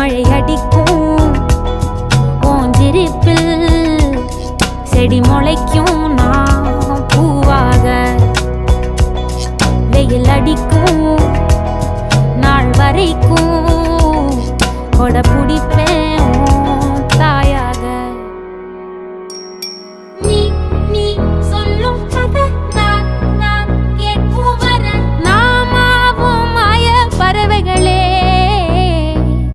மழை அடிக்கும் ஓஞ்சிருப்பில் செடி முளைக்கும் நான் பூவாக வெயில் அடிக்கும் நாள் வரைக்கும்